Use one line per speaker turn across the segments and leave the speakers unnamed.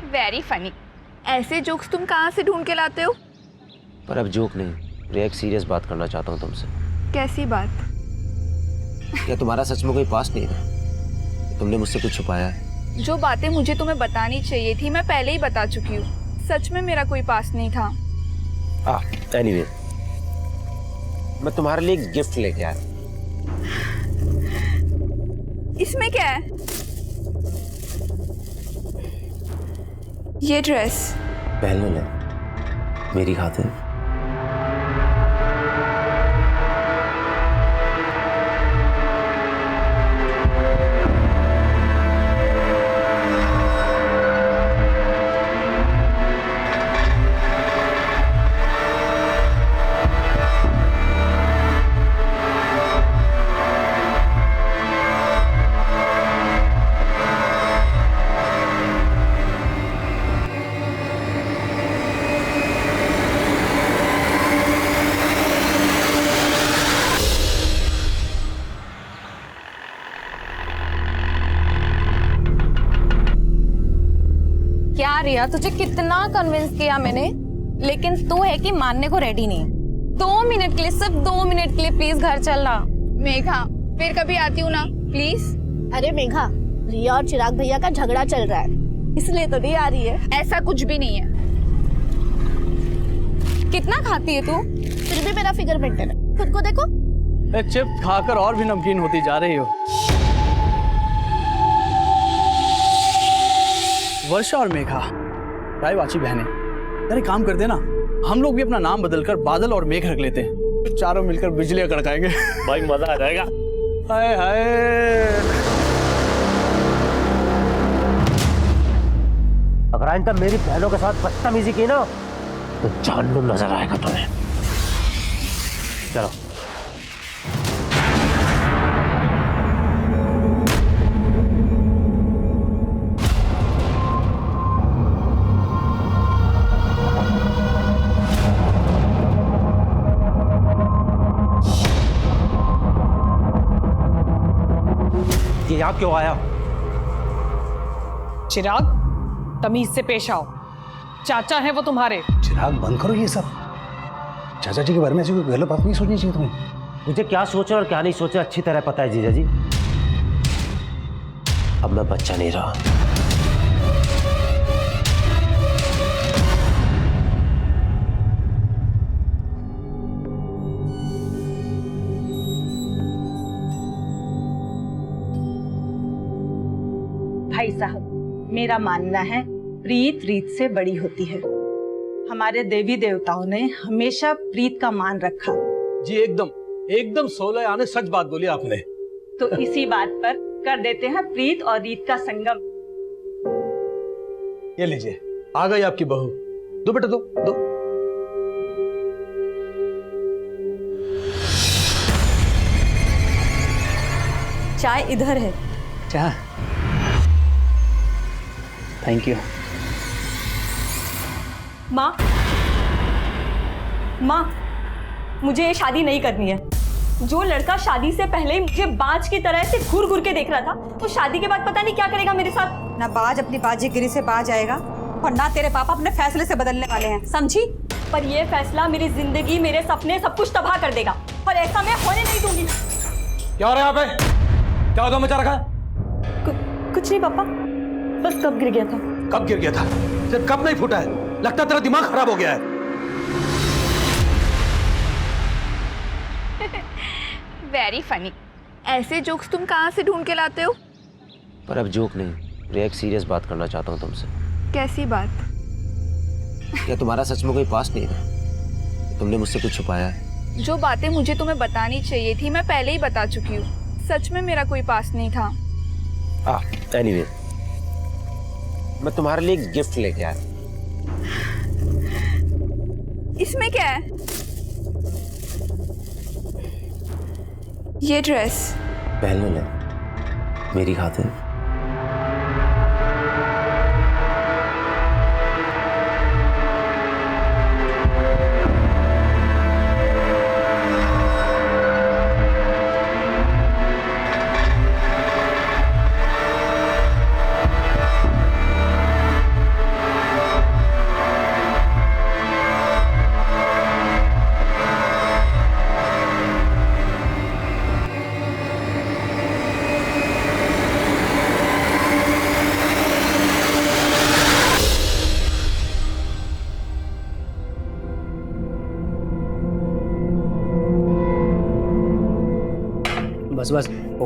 Very funny. ऐसे jokes तुम कहाँ से ढूंढ के लाते हो?
पर अब जोक नहीं, रिया एक सीरियस बात करना चाहता हूँ तुमसे।
कैसी बात?
क्या तुम्हारा सच में कोई पास्ट नहीं था? तुमने मुझसे कुछ छुपाया है?
जो बातें मुझे तुम्हें बतानी चाहिए थी मैं पहले ही बता चुकी हूँ। सच में मेरा कोई पास्ट नहीं था।
एनीवे, मैं तुम्हारे लिए एक गिफ्ट लेके आया।
इसमें क्या है? ये ड्रेस
पहन ले मेरी खातिर।
क्या रिया, तुझे कितना कन्विंस किया मैंने, लेकिन तू है कि मानने को रेडी नहीं। 2 मिनट के लिए, सिर्फ 2 मिनट के लिए प्लीज घर चलना।
मेघा, फिर कभी आती हूँ ना, प्लीज।
अरे मेघा, रिया और चिराग भैया का झगड़ा चल रहा है, इसलिए तो नहीं आ रही है।
ऐसा कुछ भी नहीं है।
कितना खाती है तू?
फिर भी मेरा फिगर मेंटेन है, खुद को देखो।
चिप्स खाकर और भी नमकीन होती जा रही हो। वर्षा और मेघा रायवाची बहनें, अरे काम करते ना, हम लोग भी अपना नाम बदलकर बादल और मेघ रख लेते हैं। चारों मिलकर बिजलियां कड़काएंगे।
भाई मजा आ जाएगा।
हाय हाय,
अगर आइंदा मेरी बहनों के साथ बदतमीजी की ना तो जहन्नुम नजर आएगा तुम्हें। चलो। ये यहाँ क्यों आया?
चिराग, तमीज से पेश आओ। चाचा है वो तुम्हारे।
चिराग, बंद करो ये सब। चाचा जी के बारे में ऐसी कोई गलत बात नहीं सोचनी चाहिए तुम्हें।
मुझे क्या सोचा और क्या नहीं सोचा अच्छी तरह पता है जीजा जी। अब मैं बच्चा नहीं रहा।
भाई साहब, मेरा मानना है प्रीत रीत से बड़ी होती है। हमारे देवी देवताओं ने हमेशा प्रीत का मान रखा।
जी एकदम एकदम 16 आने सच बात बोली आपने।
तो इसी बात पर कर देते हैं प्रीत और रीत का संगम।
ये लीजिए, आ गई आपकी बहू। दो बेटा, दो दो।
चाय इधर है।
क्या? Thank you.
माँ, मुझे ये शादी नहीं करनी है। जो लड़का शादी से पहले ही मुझे बाज की तरह से घूर घूर के देख रहा था, वो शादी के बाद पता नहीं क्या करेगा मेरे साथ।
ना बाज अपनी बाजीगिरी से बाज आएगा और ना तेरे पापा अपने फैसले से बदलने वाले हैं, समझी?
पर ये फैसला मेरी जिंदगी, मेरे सपने, सब कुछ तबाह कर देगा और ऐसा मैं होने नहीं दूंगी।
क्या हो रहा है यहाँ पे? क्या उधम मचा रखा है?
कुछ नहीं पापा, बस कब गिर गया था।
कब गिर गया था? सिर्फ कब नहीं फूटा है? लगता तेरा दिमाग खराब हो गया है।
Very funny. ऐसे जोक्स तुम कहाँ से ढूंढ के लाते हो?
पर अब जोक नहीं, रिया एक सीरियस बात करना चाहता हूँ तुमसे।
कैसी बात?
क्या तुम्हारा सच में कोई पास्ट नहीं था? तुमने मुझसे कुछ छुपाया है?
जो बातें मुझे तुम्हें बतानी चाहिए थी मैं पहले ही बता चुकी हूँ। सच में मेरा कोई पास्ट नहीं था।
एनीवे, मैं तुम्हारे लिए एक गिफ्ट लेके आया।
इसमें क्या है? ये ड्रेस
पहन ले मेरी खातिर।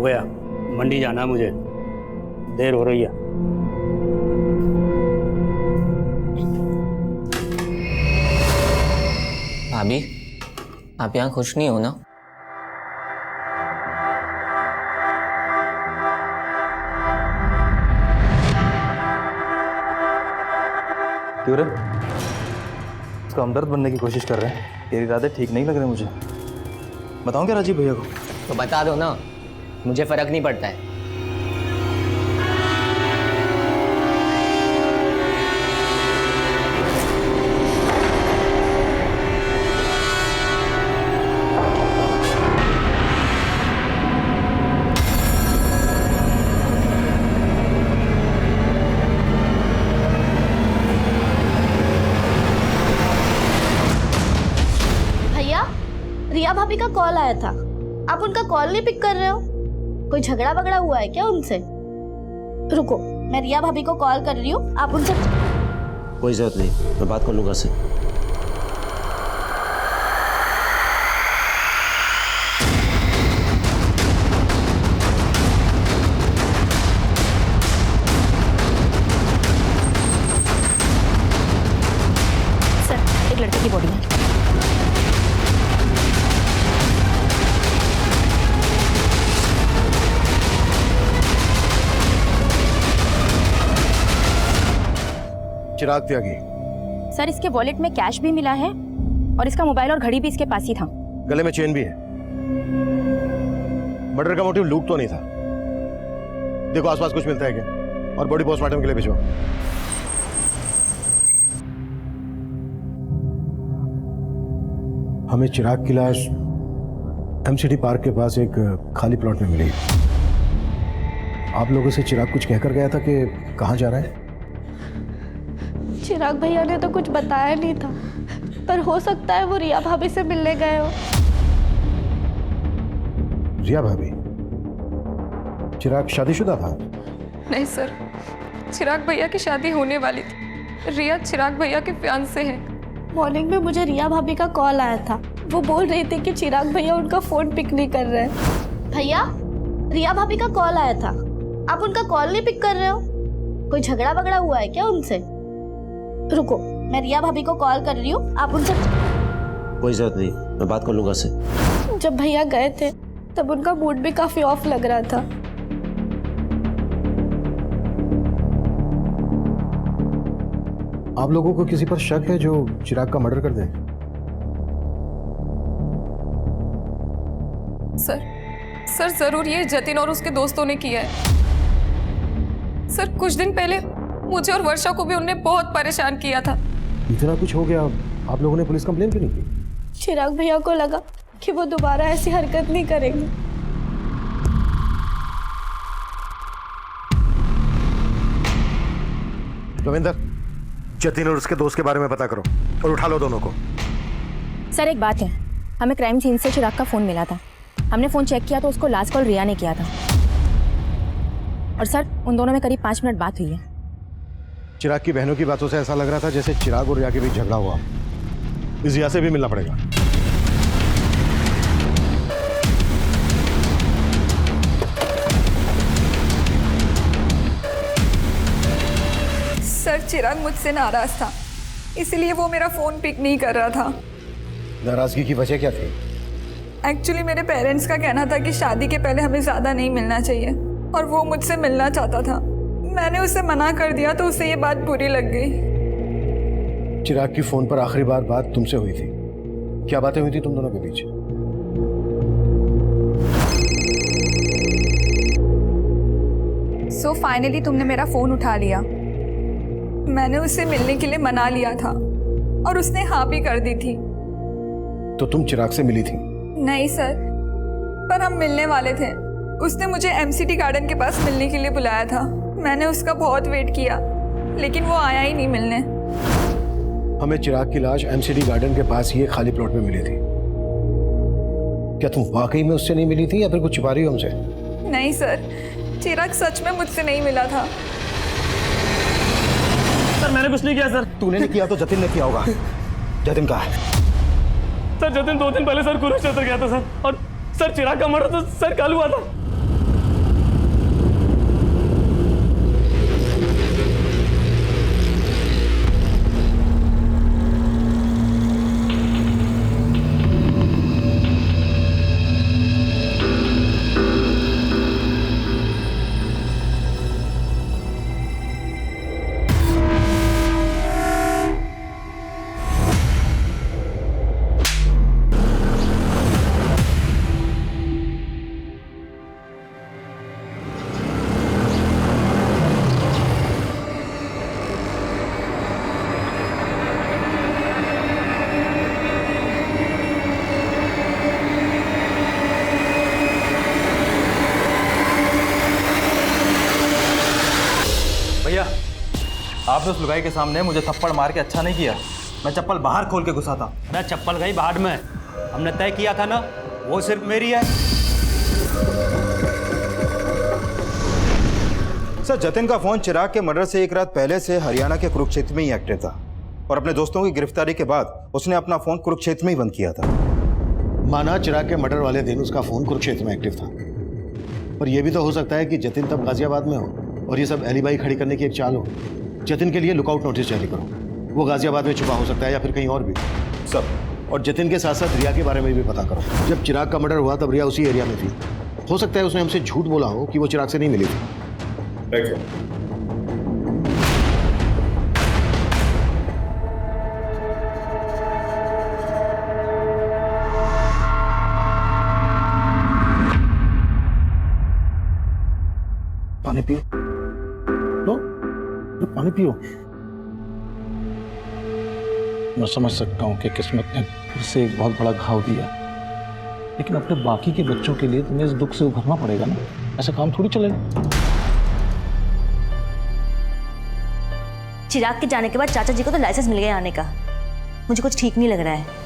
गया, मंडी जाना है मुझे, देर हो रही है।
भाभी, आप यहाँ खुश नहीं हो ना?
क्यों रे? उसका हमदर्द बनने की कोशिश कर रहे हैं। तेरे इरादे ठीक नहीं लग रहे मुझे। बताऊं क्या राजीव भैया को?
तो बता दो ना, मुझे फर्क नहीं पड़ता है।
रिया भाभी का कॉल आया था, आप उनका कॉल नहीं पिक कर रहे हो? कोई झगड़ा वगड़ा हुआ है क्या उनसे? रुको, मैं रिया भाभी को कॉल कर रही हूँ, आप उनसे।
कोई जरूरत नहीं, मैं बात कर लूंगा उससे।
सर, एक लड़के की बॉडी है।
चिराग त्यागी।
सर, इसके वॉलेट में कैश भी मिला है और इसका मोबाइल और घड़ी भी इसके पास ही था।
गले में चेन भी है। मर्डर का मोटिव लूट तो नहीं था। देखो आसपास कुछ मिलता है क्या, और बॉडी पोस्टमार्टम के लिए भिजवाओ। हमें चिराग की लाश एमसीडी पार्क के पास एक खाली प्लॉट में मिली। आप लोगों से चिराग कुछ कहकर गया था कि कहाँ जा रहा है?
चिराग भैया ने तो कुछ बताया नहीं था, पर हो सकता है वो रिया भाभी से मिलने गए हो।
रिया भाभी? चिराग शादीशुदा था?
नहीं सर, चिराग भैया की शादी होने वाली थी। रिया चिराग भैया के फियांसे हैं।
मॉर्निंग में मुझे रिया भाभी का कॉल आया था, वो बोल रही थी कि चिराग भैया उनका फोन पिक नहीं कर रहे हैं। भैया, रिया भाभी का कॉल आया था, आप उनका कॉल नहीं पिक कर रहे हो? कोई झगड़ा वगड़ा हुआ है क्या उनसे? रुको, मैं रिया भाभी को कॉल कर रही हूँ, आप उनसे।
कोई जरूरत नहीं, मैं बात कर लूंगा उससे।
जब भैया गए थे तब उनका मूड भी काफी ऑफ लग रहा था।
आप लोगों को किसी पर शक है जो चिराग का मर्डर कर दे?
सर जरूर ये जतिन और उसके दोस्तों ने किया है। सर, कुछ दिन पहले मुझे और वर्षा को भी उनने बहुत परेशान किया था।
इतना कुछ हो गया, आप लोगों ने पुलिस कंप्लेन क्यों नहीं की?
चिराग भैया को लगा कि वो दोबारा ऐसी हरकत नहीं करेंगे।
रविंदर, जतिन और उसके दोस्त के बारे में पता करो और उठा लो दोनों को।
सर, एक बात है, हमें क्राइम सीन से चिराग का फोन मिला था। हमने फोन चेक किया तो उसको लास्ट कॉल रिया ने किया था। और सर, उन दोनों में करीब 5 मिनट बात हुई है।
चिराग की बहनों की बातों से ऐसा लग रहा था जैसे चिराग और रिया के बीच झगड़ा हुआ। इस रिया से भी मिलना पड़ेगा।
सर, चिराग मुझसे नाराज था, इसलिए वो मेरा फोन पिक नहीं कर रहा था।
नाराजगी की वजह क्या थी?
एक्चुअली मेरे पेरेंट्स का कहना था कि शादी के पहले हमें ज्यादा नहीं मिलना चाहिए, और वो मुझसे मिलना चाहता था। मैंने उसे मना कर दिया तो उसे ये बात बुरी लग गई।
चिराग की फोन पर आखिरी बार बात तुमसे हुई थी, क्या बातें हुई थी तुम दोनों के बीच?
सो फाइनली तुमने मेरा फोन उठा लिया। मैंने उससे मिलने के लिए मना लिया था और उसने हाँ भी कर दी थी।
तो तुम चिराग से मिली थी?
नहीं सर, पर हम मिलने वाले थे। उसने मुझे एमसीडी गार्डन के पास मिलने के लिए बुलाया था। मैंने उसका बहुत वेट किया, लेकिन वो आया ही नहीं मिलने।
हमें चिराग की लाश एमसीडी गार्डन के पास ही एक खाली प्लॉट में मिली थी। क्या तुम वाकई में उससे नहीं मिली थी या फिर कुछ छुपा रही हो हमसे?
नहीं सर, चिराग सच में मुझसे नहीं मिला था।
सर, मैंने कुछ नहीं किया सर।
तूने नहीं किया तो जतिन ने किया होगा। जतिन कहाँ है?
सर, जतिन 2 दिन पहले सर कुरुक्षेत्र गया था सर, और सर चिराग का मर्डर तो सर कल हुआ था।
भैया आपने उस लुगाई के सामने मुझे थप्पड़ मार के अच्छा नहीं किया। मैं चप्पल बाहर खोल के घुसा था।
मैं चप्पल गई बाहर में, हमने तय किया था ना, वो सिर्फ मेरी है।
सर, जतिन का फोन चिराग के मर्डर से एक रात पहले से हरियाणा के कुरुक्षेत्र में ही एक्टिव था और अपने दोस्तों की गिरफ्तारी के बाद उसने अपना फोन कुरुक्षेत्र में ही बंद किया था।
माना चिराग के मर्डर वाले दिन उसका फोन कुरुक्षेत्र में एक्टिव था, पर यह भी तो हो सकता है कि जतिन तब गाजियाबाद में हो और ये सब एलिबाई खड़ी करने की एक चाल हो। जतिन के लिए लुकआउट नोटिस जारी करो, वो गाजियाबाद में छुपा हो सकता है या फिर कहीं और भी सब। और जतिन के साथ साथ रिया के बारे में भी पता करो। जब चिराग का मर्डर हुआ तब रिया उसी एरिया में थी। हो सकता है उसने हमसे झूठ बोला हो कि वो चिराग से नहीं मिली थी।
पानी पियो। लो, पानी पियो। मैं समझ सकता हूँ कि किस्मत ने फिर से एक बहुत बड़ा घाव दिया, लेकिन अपने बाकी के बच्चों के लिए तुम्हें इस दुख से उभरना पड़ेगा ना। ऐसा काम थोड़ी चलेगा।
चिराग के जाने के बाद चाचा जी को तो लाइसेंस मिल गया आने का। मुझे कुछ ठीक नहीं लग रहा है।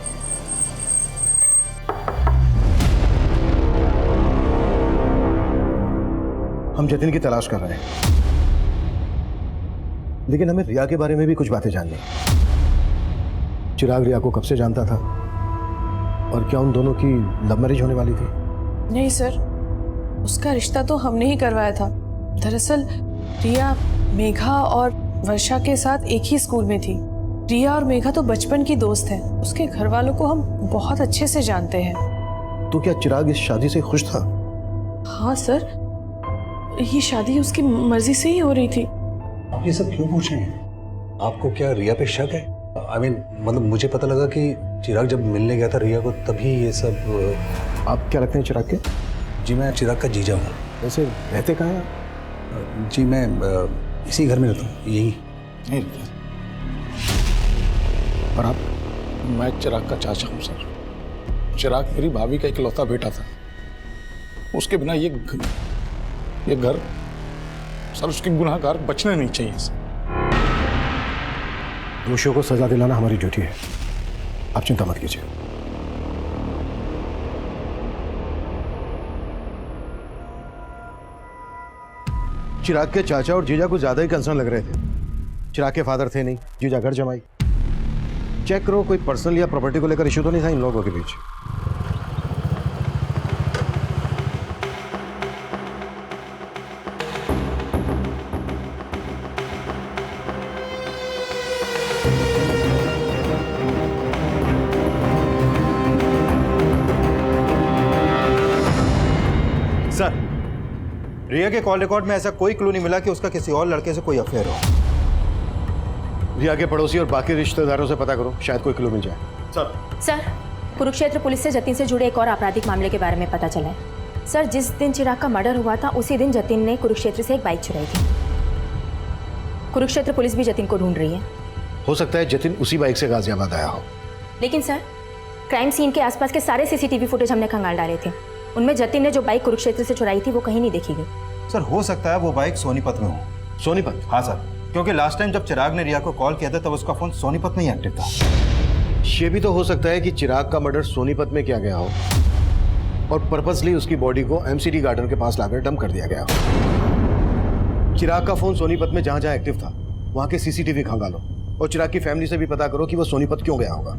हम जतिन की तलाश कर रहे हैं, लेकिन हमें रिया के बारे में भी कुछ बातें जाननी है। चिराग रिया को कब से जानता था और क्या उन दोनों की लव मैरिज होने वाली थी?
नहीं सर, उसका रिश्ता तो हमने ही करवाया था। दरअसल रिया मेघा और वर्षा के साथ एक ही स्कूल में थी। रिया और मेघा तो बचपन की दोस्त हैं। उसके घर वालों को हम बहुत अच्छे से जानते हैं।
तो क्या चिराग इस शादी से खुश था?
हाँ सर, ये शादी उसकी मर्जी से ही हो रही थी।
आप ये सब क्यों पूछ रहे हैं? आपको क्या रिया पे शक है? मतलब मुझे पता लगा कि चिराग जब मिलने गया था रिया को तभी ये सब।
आप क्या लगते हैं चिराग के?
जी मैं चिराग का जीजा हूँ।
वैसे रहते कहाँ हैं?
जी मैं इसी घर में रहता हूँ, यही।
नहीं,
और आप?
मैं चिराग का चाचा हूँ सर। चिराग मेरी भाभी का इकलौता बेटा था। उसके बिना ये घर सर, उसके गुनाहगार बचने नहीं चाहिए सर।
दोषियों को सजा दिलाना हमारी ड्यूटी है, आप चिंता मत कीजिए। चिराग के चाचा और जीजा कुछ ज्यादा ही कंसर्न लग रहे थे। चिराग के फादर थे नहीं, जीजा घर जमाई। चेक करो कोई पर्सनल या प्रॉपर्टी को लेकर इश्यू तो नहीं था इन लोगों के बीच।
सर, रिया के कॉल रिकॉर्ड में ऐसा कोई क्लू नहीं मिला कि उसका किसी और लड़के से कोई अफेयर हो।
रिया के पड़ोसी और बाकी रिश्तेदारों से पता करो, शायद कोई क्लू मिल जाए।
सर, कुरुक्षेत्र पुलिस से जतिन से जुड़े एक और आपराधिक मामले के बारे में पता चला है। सर, जिस दिन चिराग का मर्डर हुआ था उसी दिन जतिन ने कुरुक्षेत्र से एक बाइक चुराई थी। कुरुक्षेत्र पुलिस भी जतिन को ढूंढ रही है।
हो सकता है जतिन उसी बाइक से गाजियाबाद आया हो।
लेकिन सर, क्राइम सीन के आसपास के सारे सीसीटीवी फुटेज हमने खंगाल डाले थे। उनमें जतिन ने जो बाइक कुरुक्षेत्र से चुराई थी वो कहीं नहीं देखी गई।
सर, हो सकता है वो बाइक सोनीपत में हो।
सोनीपत?
हाँ सर, क्योंकि लास्ट टाइम जब चिराग ने रिया को कॉल किया था तब उसका फोन सोनीपत में ही एक्टिव था।
ये भी तो हो सकता है कि चिराग का मर्डर सोनीपत में किया गया हो और पर्पसली उसकी बॉडी को एमसीडी गार्डन के पास लाकर डंप कर दिया गया हो। चिराग का फोन सोनीपत में जहां जहां एक्टिव था वहां के सीसीटीवी खंगालो और चिराग की फैमिली से भी पता करो कि वो सोनीपत क्यों गया होगा।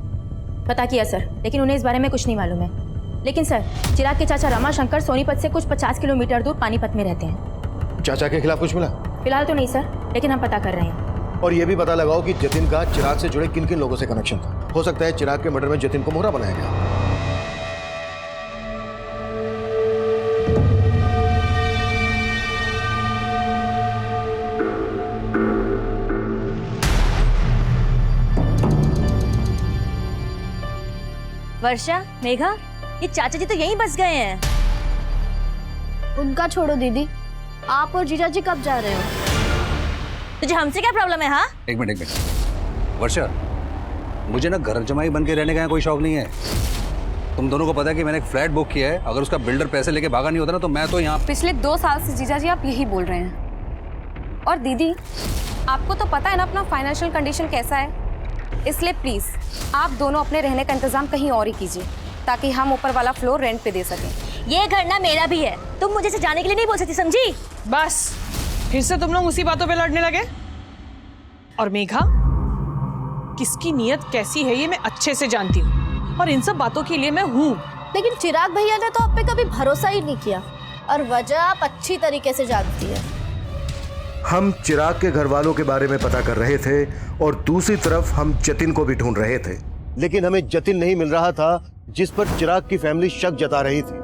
पता किया सर, लेकिन उन्हें इस बारे में कुछ नहीं मालूम है। लेकिन सर, चिराग के चाचा रमाशंकर सोनीपत से कुछ 50 किलोमीटर दूर पानीपत में रहते हैं।
चाचा के खिलाफ कुछ मिला?
फिलहाल तो नहीं सर, लेकिन हम पता कर रहे हैं।
और ये भी पता लगाओ कि जतिन का चिराग से जुड़े किन किन लोगों से कनेक्शन था। हो सकता है चिराग के मर्डर में जतिन को मोहरा बनाया गया।
वर्षा, मेघा, ये चाचा जी तो यहीं बस गए हैं। उनका छोड़ो दीदी, आप और जीजा जी कब जा रहे हो? तुझे हमसे क्या प्रॉब्लम है? हाँ,
एक मिनट वर्षा, मुझे ना घर जमाई बन के रहने का कोई शौक नहीं है। तुम दोनों को पता है कि मैंने एक फ्लैट बुक किया है। अगर उसका बिल्डर पैसे लेके भागा नहीं होता ना तो मैं तो यहाँ।
पिछले 2 साल से जीजा जी आप यही बोल रहे हैं।
और दीदी, आपको तो पता है ना अपना फाइनेंशियल कंडीशन कैसा है, इसलिए प्लीज़ आप दोनों अपने रहने का इंतज़ाम कहीं और ही कीजिए ताकि हम ऊपर वाला फ्लोर रेंट पे दे सकें।
ये घर ना मेरा भी है, तुम मुझे से जाने के लिए नहीं बोल सकती, समझी?
बस फिर से तुम लोग उसी बातों पे लड़ने लगे। और मेघा, किसकी नीयत कैसी है ये मैं अच्छे से जानती हूँ, और इन सब बातों के लिए मैं हूँ।
लेकिन चिराग भैया ने तो आप पे कभी भरोसा ही नहीं किया, और वजह आप अच्छी तरीके से जानती है।
हम चिराग के घर वालों के बारे में पता कर रहे थे और दूसरी तरफ हम जतिन को भी ढूंढ रहे थे, लेकिन हमें जतिन नहीं मिल रहा था जिस पर चिराग की फैमिली शक जता रही थी।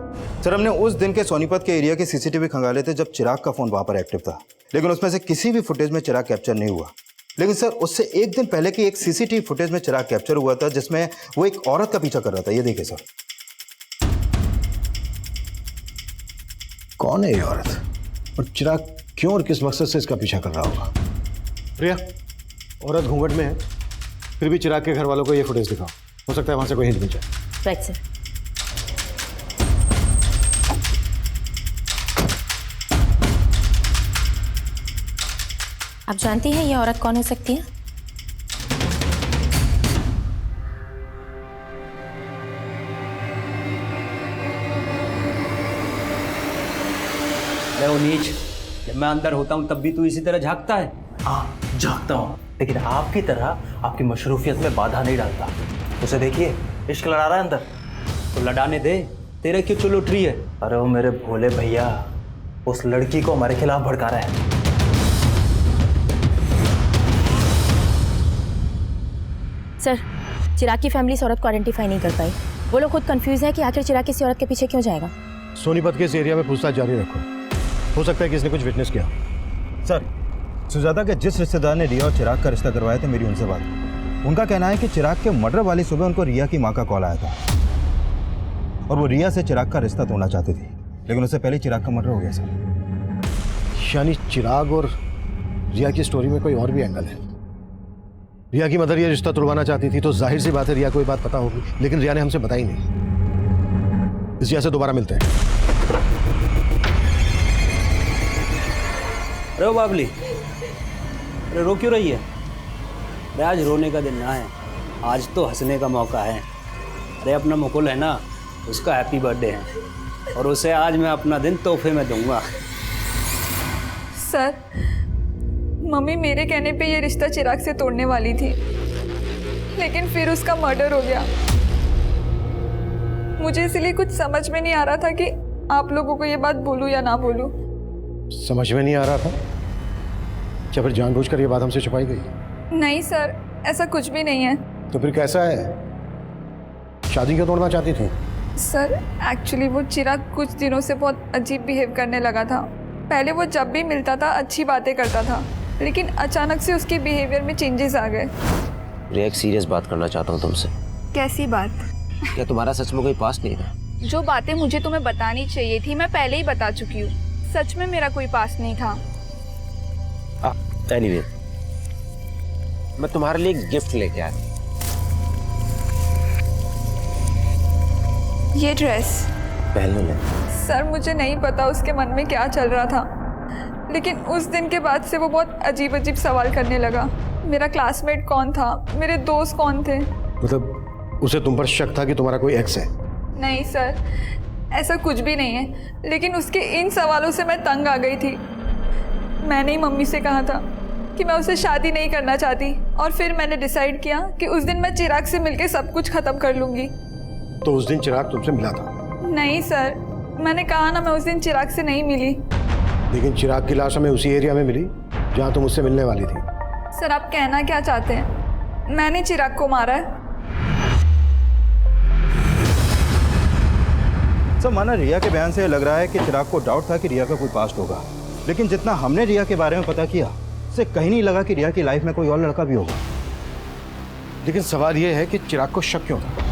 सर, हमने उस दिन के सोनीपत के एरिया के सीसीटीवी खंगाले थे जब चिराग का फोन वहां पर एक्टिव था, लेकिन उसमें से किसी भी फुटेज में चिराग कैप्चर नहीं हुआ। लेकिन सर, उससे एक दिन पहले की एक सीसीटीवी फुटेज में चिराग कैप्चर हुआ था जिसमें वो एक औरत का पीछा कर रहा था। ये देखिए सर।
कौन है ये औरत और चिराग क्यों और किस मकसद से इसका पीछा कर रहा होगा? प्रिया, औरत घूंघट में है, फिर भी चिराग के घर वालों को ये फुटेज दिखाओ, हो सकता है वहां से कोई हिंट मिल जाए।
Right sir. आप जानती हैं ये औरत कौन हो सकती है?
नीच, जब मैं अंदर होता हूँ तब भी तू इसी तरह झांकता है?
हाँ, झांकता हूँ, लेकिन आपकी तरह आपकी मशरूफियत में बाधा नहीं डालता। उसे देखिए, इश्क लड़ा रहा है अंदर।
तो लड़ाने दे, तेरे क्यों चुल उठ रही है?
अरे वो मेरे भोले भैया उस लड़की को हमारे खिलाफ भड़का रहा है।
सर, चिराग की फैमिली इस औरत को आइडेंटिफाई नहीं कर पाई। वो लोग खुद कंफ्यूज है कि आखिर चिराग किसी औरत के पीछे क्यों जाएगा।
सोनीपत के इस एरिया में पूछताछ जारी रखो, हो सकता है कि इसने कुछ विटनेस किया।
सर, सुजाता के जिस रिश्तेदार ने रिया और चिराग का रिश्ता करवाया था, मेरी उनसे बात हुई। उनका कहना है कि चिराग के मर्डर वाली सुबह उनको रिया की माँ का कॉल आया था और वो रिया से चिराग का रिश्ता तोड़ना चाहती थी, लेकिन उससे पहले चिराग का मर्डर हो गया सर।
यानी चिराग और रिया की स्टोरी में कोई और भी एंगल है। रिया की मदर ये रिश्ता तोड़वाना चाहती थी तो जाहिर सी बात है रिया को ये बात पता होगी, लेकिन रिया ने हमसे बताई नहीं। इस रिया से दोबारा मिलते हैं।
अरे बाबली, अरे रो क्यों रही है? अरे आज रोने का दिन ना है, आज तो हंसने का मौका है। अरे अपना मुकुल है ना, उसका हैप्पी बर्थडे है और उसे आज मैं अपना दिन तोहफे में दूंगा।
सर, मम्मी मेरे कहने पे ये रिश्ता चिराग से तोड़ने वाली थी, लेकिन फिर उसका मर्डर हो गया। मुझे इसलिए कुछ समझ में नहीं आ रहा था कि आप लोगों को ये बात बोलूं या ना बोलूं।
समझ में नहीं आ रहा था? क्या फिर जानबूझकर ये बात हमसे छुपाई गई?
नहीं सर, ऐसा कुछ भी नहीं है।
तो फिर कैसा है? शादी क्यों तोड़ना चाहती थी?
सर, एक्चुअली वो चिराग कुछ दिनों से बहुत अजीब बिहेव करने लगा था। पहले वो जब भी मिलता था अच्छी बातें करता था, लेकिन अचानक से उसके बिहेवियर में चेंजेस आ गए।
रिया, एक सीरियस बात करना चाहता हूँ तुमसे।
कैसी बात?
क्या तुम्हारा सच में कोई पास्ट नहीं था?
जो बातें मुझे तुम्हें बतानी चाहिए थी मैं पहले ही बता चुकी हूँ। सच में मेरा कोई पास्ट नहीं था।
एनीवे, मैं तुम्हारे लिए एक गिफ्ट लेके आया।
ये ड्रेस
पहले ले।
सर, मुझे नहीं पता उसके मन में क्या चल रहा था, लेकिन उस दिन के बाद से वो बहुत अजीब अजीब सवाल करने लगा। मेरा क्लासमेट कौन था, मेरे दोस्त कौन थे।
मतलब उसे तुम पर शक था कि तुम्हारा कोई एक्स है?
नहीं सर, ऐसा कुछ भी नहीं है, लेकिन उसके इन सवालों से मैं तंग आ गई थी। मैंने ही मम्मी से कहा था कि मैं उससे शादी नहीं करना चाहती, और फिर मैंने डिसाइड किया कि उस दिन मैं चिराग से मिलकर सब कुछ खत्म कर लूँगी।
तो उस दिन चिराग तुमसे मिला था?
नहीं सर, मैंने कहा ना, मैं उस दिन चिराग से नहीं मिली।
लेकिन चिराग की लाश हमें उसी एरिया में मिली जहाँ तुम उससे मिलने वाली थी।
सर, आप कहना क्या चाहते हैं? मैंने चिराग को मारा है?
सर, माना रिया के बयान से लग रहा है कि चिराग को डाउट था कि रिया का कोई पास्ट होगा, लेकिन जितना हमने रिया के बारे में पता किया उससे कहीं नहीं लगा कि रिया की लाइफ में कोई और लड़का भी होगा।
लेकिन सवाल यह है कि चिराग को शक क्यों था?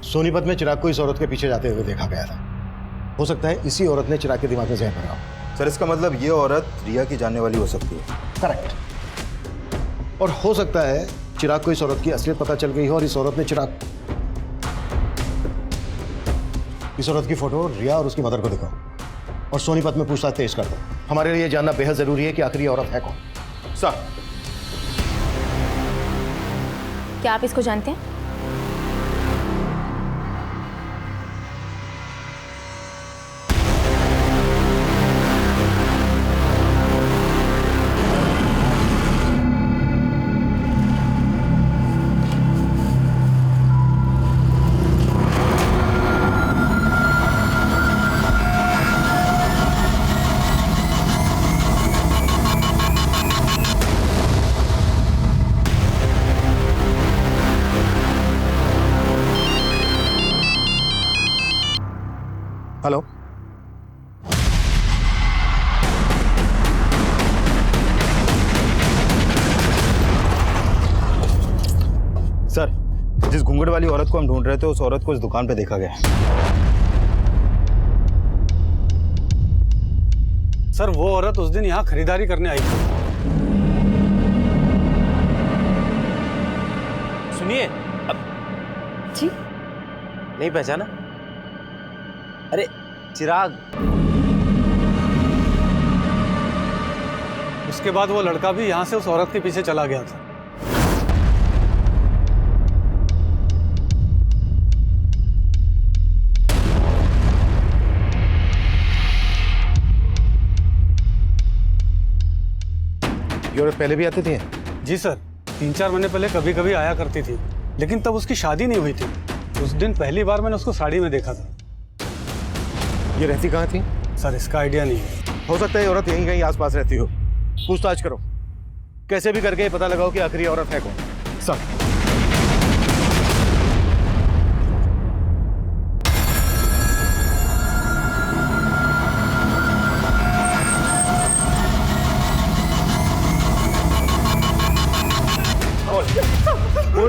सोनीपत में चिराग को इस औरत के पीछे जाते हुए देखा गया था। हो सकता है इसी औरत ने चिराग के दिमाग में जहर भरा हो।
सर, इसका मतलब ये औरत रिया की जानने वाली हो सकती है।
करेक्ट। और हो सकता है चिराग को इस औरत की असलियत पता चल गई हो और इस औरत ने इस औरत की फोटो रिया और उसकी मदर को दिखाओ और सोनीपत में पूछताछ तेज कर दो। हमारे लिए जानना बेहद जरूरी है कि आखिर ये औरत है कौन। सर,
क्या आप इसको जानते हैं?
हेलो,
सर, जिस घूंघट वाली औरत को हम ढूंढ रहे थे उस औरत को इस दुकान पे देखा गया।
सर वो औरत उस दिन यहाँ खरीदारी करने आई थी।
सुनिए, अब
जी
नहीं पहचाना? अरे चिराग।
उसके बाद वो लड़का भी यहाँ से उस औरत के पीछे चला गया था।
ये औरत पहले भी आती थी?
जी सर, 3-4 महीने पहले कभी कभी आया करती थी, लेकिन तब उसकी शादी नहीं हुई थी। उस दिन पहली बार मैंने उसको साड़ी में देखा था।
ये रहती कहाँ थी?
सर इसका आइडिया नहीं है।
हो सकता है ये औरत यहीं कहीं आसपास रहती हो। पूछताछ करो, कैसे भी करके पता लगाओ कि आखिर ये औरत है कौन। सर,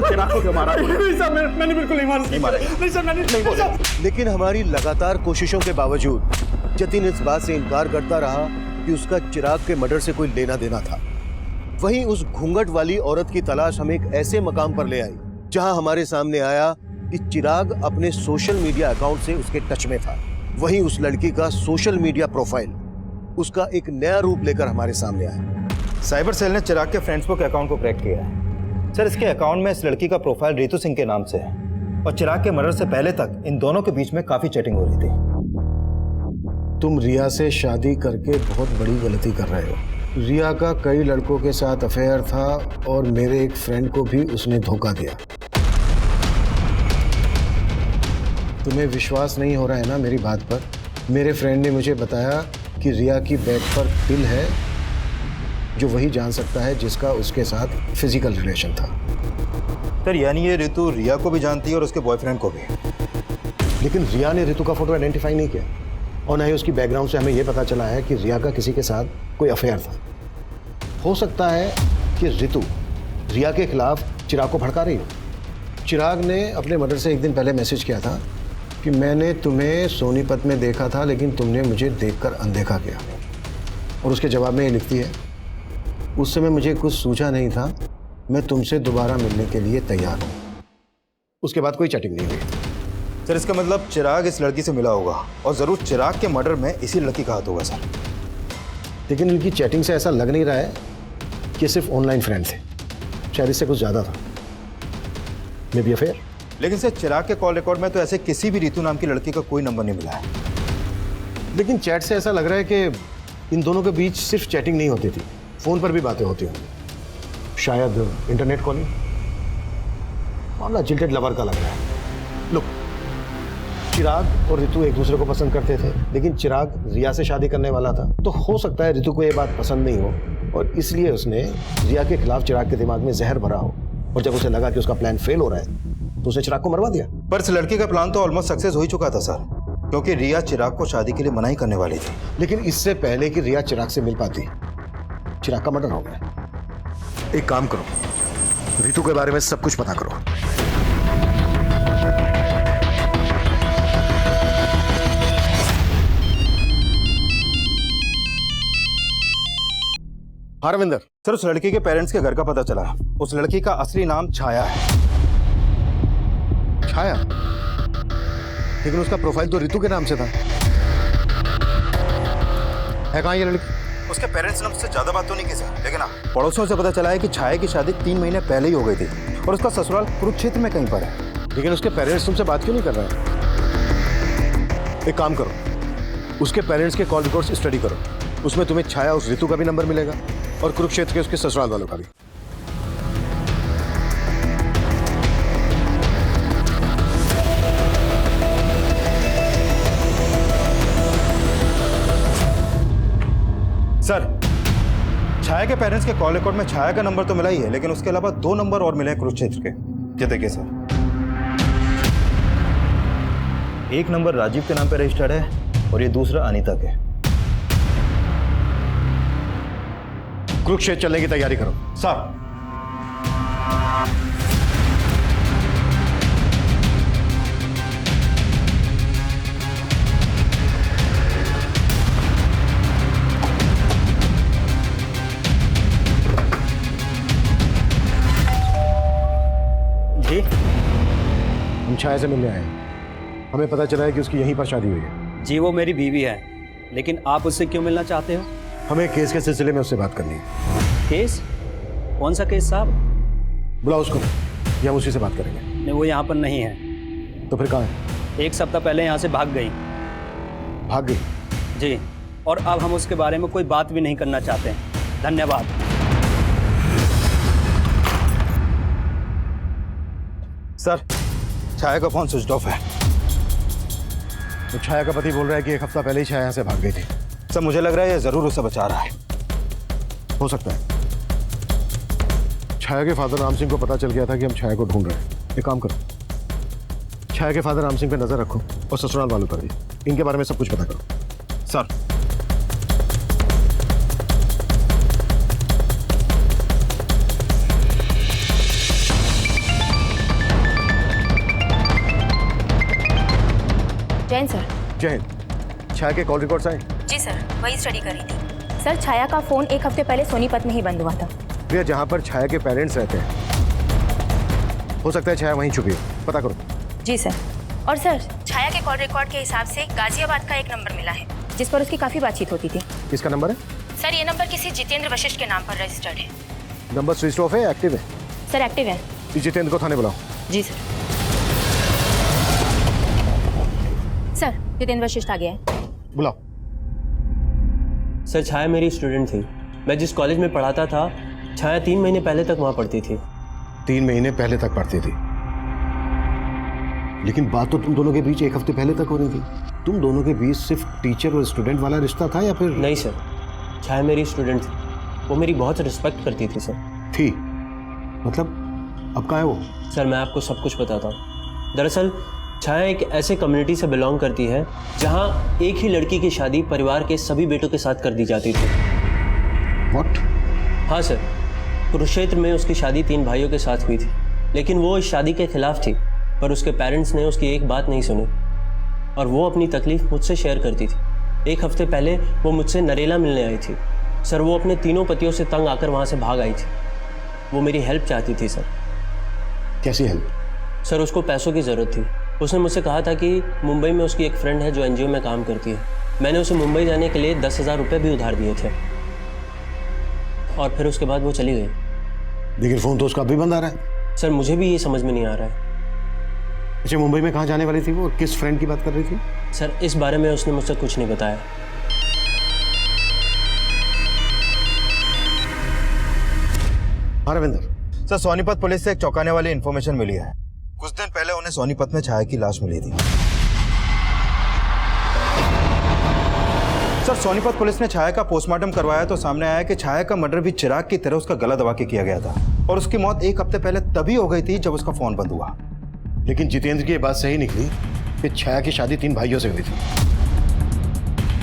चिराग को क्यों मारा?
नहीं सर, मैंने बिल्कुल नहीं मारा। नहीं सर, मैंने नहीं बोला।
लेकिन हमारी लगातार कोशिशों के बावजूद जतिन इस बात से इनकार करता रहा कि उसका चिराग के मर्डर से कोई लेना देना था। वहीं उस घूंघट वाली औरत की तलाश हमें एक ऐसे मकाम पर ले आई जहां हमारे सामने आया कि चिराग अपने सोशल मीडिया अकाउंट से उसके टच में था। वहीं उस लड़की का सोशल मीडिया प्रोफाइल उसका एक नया रूप लेकर हमारे सामने आया।
साइबर सेल ने चिराग के फ्रेंड्सबुक अकाउंट को क्रैक किया है। सर, इसके अकाउंट में इस लड़की का प्रोफाइल रितु सिंह के नाम से है और चिराग के मर्डर से पहले तक इन दोनों के बीच में काफी चैटिंग हो रही थी।
तुम रिया से शादी करके बहुत बड़ी गलती कर रहे हो। रिया का कई लड़कों के साथ अफेयर था और मेरे एक फ्रेंड को भी उसने धोखा दिया। तुम्हें विश्वास नहीं हो रहा है ना मेरी बात पर? मेरे फ्रेंड ने मुझे बताया कि रिया की बैग पर पिल है जो वही जान सकता है जिसका उसके साथ फिजिकल रिलेशन था।
सर, यानी ये रितु रिया को भी जानती है और उसके बॉयफ्रेंड को भी।
लेकिन रिया ने रितु का फोटो आइडेंटिफाई नहीं किया और ना ही उसकी बैकग्राउंड से हमें यह पता चला है कि रिया का किसी के साथ कोई अफेयर था। हो सकता है कि रितु रिया के खिलाफ चिराग को भड़का रही हो। चिराग ने अपने मर्डर से एक दिन पहले मैसेज किया था कि मैंने तुम्हें सोनीपत में देखा था लेकिन तुमने मुझे देखकर अनदेखा किया। और उसके जवाब में ये लिखती है, उस समय मुझे कुछ सूझा नहीं था, मैं तुमसे दोबारा मिलने के लिए तैयार हूँ। उसके बाद कोई चैटिंग नहीं हुई।
सर, इसका मतलब चिराग इस लड़की से मिला होगा और जरूर चिराग के मर्डर में इसी लड़की का हाथ होगा सर।
लेकिन इनकी चैटिंग से ऐसा लग नहीं रहा है कि सिर्फ ऑनलाइन फ्रेंड थे, शायद इससे कुछ ज़्यादा था। May be affair.
लेकिन सर, चिराग के कॉल रिकॉर्ड में तो ऐसे किसी भी रितु नाम की लड़की का कोई नंबर नहीं मिला है।
लेकिन चैट से ऐसा लग रहा है कि इन दोनों के बीच सिर्फ चैटिंग नहीं होती थी, फ़ोन पर भी बातें होती होंगी, शायद इंटरनेट कॉलिंग। मामला जिल्टेड लवर का लग रहा है। लो, चिराग और रितु एक दूसरे को पसंद करते थे, लेकिन चिराग रिया से शादी करने वाला था। तो हो सकता है रितु को ये बात पसंद नहीं हो और इसलिए उसने रिया के खिलाफ चिराग के दिमाग में जहर भरा हो और जब उसे लगा कि उसका प्लान फेल हो रहा है तो उसने चिराग को मरवा दिया।
पर इस लड़की का प्लान तो ऑलमोस्ट सक्सेस हो ही चुका था सर, क्योंकि रिया चिराग को शादी के लिए मना ही करने वाली थी।
लेकिन इससे पहले कि रिया चिराग से मिल पाती, चिराग का मर्डर हो गया। एक काम करो, रितु के बारे में सब कुछ पता करो। हाँ रविंदर,
सर उस लड़की के पेरेंट्स के घर का पता चला। उस लड़की का असली नाम छाया है।
छाया? लेकिन उसका प्रोफाइल तो रितु के नाम से था। है कहाँ ये लड़की?
उसके पेरेंट्स ने उससे ज्यादा बात तो नहीं की सर, लेकिन हाँ पड़ोसियों से पता चला है कि छाया की शादी 3 महीने पहले ही हो गई थी और उसका ससुराल कुरुक्षेत्र में कहीं पर है।
लेकिन उसके पेरेंट्स तुमसे बात क्यों नहीं कर रहे हैं? एक काम करो, उसके पेरेंट्स के कॉल रिकॉर्ड्स स्टडी करो। उसमें तुम्हें छाया उस रितु का भी नंबर मिलेगा और कुरुक्षेत्र के उसके ससुराल वालों का भी।
सर छाया के पेरेंट्स के कॉल रिकॉर्ड में छाया का नंबर तो मिला ही है, लेकिन उसके अलावा 2 नंबर और मिले हैं कुरुक्षेत्र के। ये देखिए सर, एक नंबर राजीव के नाम पे रजिस्टर्ड है और ये दूसरा अनीता के।
कुरुक्षेत्र चलने की तैयारी करो।
सर
जी, हम छाया से मिलने आए हैं। हमें पता चला है कि उसकी यहीं पर शादी हुई है।
जी वो मेरी बीवी है, लेकिन आप उससे क्यों मिलना चाहते हो?
हमें केस के सिलसिले में उससे बात करनी है।
केस? कौन सा केस साहब?
बुलाओ उसको, या हम उसी से बात करेंगे।
नहीं, वो यहाँ पर नहीं है।
तो फिर कहाँ है?
1 सप्ताह पहले यहाँ से भाग गई।
भाग गई?
जी, और अब हम उसके बारे में कोई बात भी नहीं करना चाहते हैं। धन्यवाद।
सर छाया का फोन स्विच ऑफ है।
तो छाया का पति बोल रहा है कि 1 हफ्ता पहले ही छाया यहाँ से भाग गई थी।
सर मुझे लग रहा है ये जरूर उसे बचा रहा है।
हो सकता है। छाया के फादर राम सिंह को पता चल गया था कि हम छाया को ढूंढ रहे हैं। एक काम करो, छाया के फादर राम सिंह पे नजर रखो और ससुराल वालों पर भी। इनके बारे में सब कुछ पता करो।
Sir
Jain sir.
जय हिंद। छाया के कॉल रिकॉर्ड्स आए?
जी सर, वही स्टडी कर रही थी। सर छाया का फोन 1 हफ्ते पहले सोनीपत में ही बंद हुआ था।
भैया जहाँ पर छाया के पेरेंट्स रहते हैं, हो सकता है छाया वहीं छुपी हो। पता करो।
जी सर। और सर छाया के कॉल रिकॉर्ड के हिसाब से गाजियाबाद का एक नंबर मिला है जिस पर उसकी काफ़ी बातचीत होती थी।
किसका नंबर है?
सर ये नंबर किसी जितेंद्र वशिष्ठ के नाम पर रजिस्टर्ड है।
नंबर स्विच ऑफ है, एक्टिव है?
सर एक्टिव है।
जितेंद्र को थाने बुलाओ।
जी सर। सर जितेंद्र वशिष्ठ आ गया है।
बुलाओ।
सर छाया मेरी स्टूडेंट थी। मैं जिस कॉलेज में पढ़ाता था, छाया 3 महीने पहले तक वहाँ पढ़ती थी।
3 महीने पहले तक पढ़ती थी? लेकिन बात तो तुम दोनों के बीच 1 हफ्ते पहले तक हो रही थी। तुम दोनों के बीच सिर्फ टीचर और स्टूडेंट वाला रिश्ता था या फिर?
नहीं सर, छाया मेरी स्टूडेंट थी। वो मेरी बहुत रिस्पेक्ट करती थी सर।
थी? मतलब अब कहाँ है वो?
सर मैं आपको सब कुछ बताता हूँ। दरअसल छाया एक ऐसे कम्युनिटी से बिलोंग करती है जहाँ एक ही लड़की की शादी परिवार के सभी बेटों के साथ कर दी जाती थी।
What?
हाँ सर, कुरुक्षेत्र में उसकी शादी 3 भाइयों के साथ हुई थी, लेकिन वो इस शादी के खिलाफ थी। पर उसके पेरेंट्स ने उसकी एक बात नहीं सुनी और वो अपनी तकलीफ मुझसे शेयर करती थी। 1 हफ्ते पहले वो मुझसे नरेला मिलने आई थी। सर वो अपने तीनों पतियों से तंग आकर वहाँ से भाग आई थी। वो मेरी हेल्प चाहती थी सर।
कैसी हेल्प?
सर उसको पैसों की ज़रूरत थी। उसने मुझसे कहा था कि मुंबई में उसकी एक फ्रेंड है जो एनजीओ में काम करती है। मैंने उसे मुंबई जाने के लिए 10,000 रुपये भी उधार दिए थे और फिर उसके बाद वो चली गई।
लेकिन फ़ोन तो उसका अभी बंद आ रहा है।
सर मुझे भी ये समझ में नहीं आ रहा है।
अच्छा मुंबई में कहाँ जाने वाली थी वो और किस फ्रेंड की बात कर रही थी?
सर इस बारे में उसने मुझसे कुछ नहीं बताया।
हाँ रविंदर।
सर सोनीपत पुलिस से एक चौंकाने वाली इंफॉर्मेशन मिली है। कुछ दिन पहले उन्हें सोनीपत में छाया की लाश मिली थी। सर सोनीपत पुलिस ने छाया का पोस्टमार्टम करवाया तो सामने आया कि छाया का मर्डर भी चिराग की तरह उसका गला दबा के किया गया था और उसकी मौत 1 हफ्ते पहले तभी हो गई थी जब उसका फोन बंद हुआ।
लेकिन जितेंद्र की ये बात सही निकली कि छाया की शादी 3 भाइयों से हुई थी।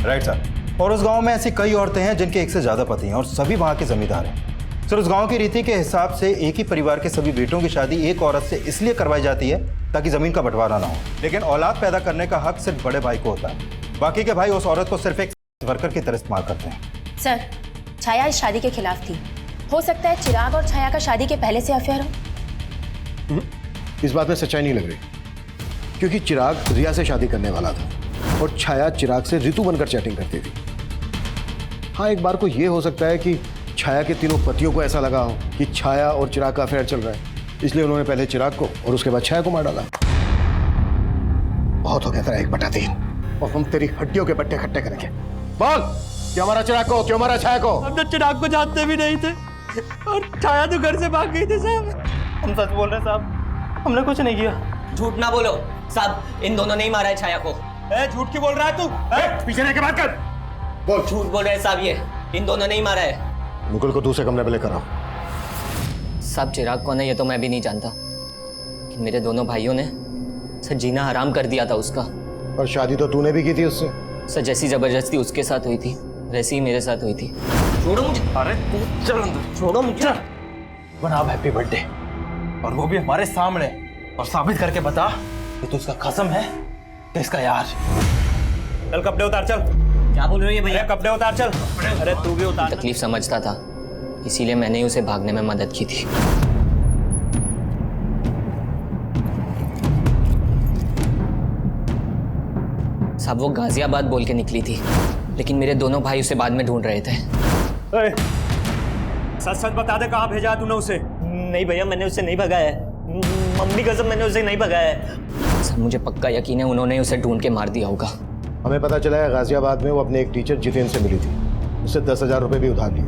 Right sir. और उस गांव में ऐसी कई औरतें हैं जिनके 1 से ज्यादा पति हैं और सभी वहां के जमींदार हैं। सर उस गांव की रीति के हिसाब से एक ही परिवार के सभी बेटों की शादी एक औरत से इसलिए करवाई जाती है ताकि जमीन का बंटवारा ना हो, लेकिन औलाद पैदा करने का हक सिर्फ बड़े भाई को होता है। बाकी के भाई उस औरत को सिर्फ एक वर्कर की तरह इस्तेमाल करते हैं।
सर छाया इस शादी के खिलाफ थी हो सकता है चिराग और छाया का शादी के पहले से अफेयर हो।
इस बात में सच्चाई नहीं लग रही, क्योंकि चिराग रिया से शादी करने वाला था और छाया चिराग से ऋतु बनकर चैटिंग करती थी। हाँ, एक बार को ये हो सकता है कि छाया के तीनों पतियों को ऐसा लगा हो कि छाया और चिराग का अफेयर चल रहा है, इसलिए उन्होंने पहले चिराग को और उसके बाद छाया को मार डाला। बहुत हो गया तेरा 1/3 और हम तेरी हड्डियों के पट्टे इकट्ठे करेंगे। बोल, क्यों मारा चिराग को, क्यों मारा छाया को?
हम तो चिराग को जानते भी नहीं थे और छाया तो घर से भाग गई थी साहब। हम सच बोल रहे हैं साहब, हमने कुछ नहीं किया।
झूठ ना बोलो साहब, इन दोनों ने ही मारा है छाया को।
झूठ क्यों बोल रहा है तू?
पीछे रह के बात कर। बोल।
झूठ बोल रहे हैं साहब, ये इन दोनों ने ही मारा है।
मुकुल को दूसरे कमरे में लेकर आओ।
साहब चिराग कौन है ये तो मैं भी नहीं जानता, कि मेरे दोनों भाइयों ने सर जीना हराम कर दिया था उसका।
और शादी तो तूने भी की थी उससे।
सर जैसी जबरदस्ती उसके साथ हुई थी वैसी ही मेरे साथ हुई थी। छोड़ो मुझे।
अरे तू चल अंदर,
छोड़ो मुझे।
बना हैप्पी बर्थडे, और वो भी हमारे सामने, और साबित करके बता कि तू उसका कसम है कि इसका यार। चल कपड़े उतार, चल।
क्या बोल रहे हो ये भैया?
कपड़े उतार चल। अरे तू भी उतार।
तकलीफ समझता था, इसीलिए मैंने ही उसे भागने में मदद की थी। साहब वो गाजियाबाद बोल के निकली थी, लेकिन मेरे दोनों भाई उसे बाद में ढूंढ रहे थे।
सच सच बता दे, कहाँ भेजा तूने उसे? नहीं भैया, मैंने उसे नहीं भगाया है, मम्मी कसम मैंने उसे नहीं भगाया है।
सर मुझे पक्का यकीन है उन्होंने उसे ढूंढ के मार दिया होगा।
हमें पता चला है गाजियाबाद में वो अपने एक टीचर जितेन से मिली थी, उससे 10,000 रुपये भी उधार लिए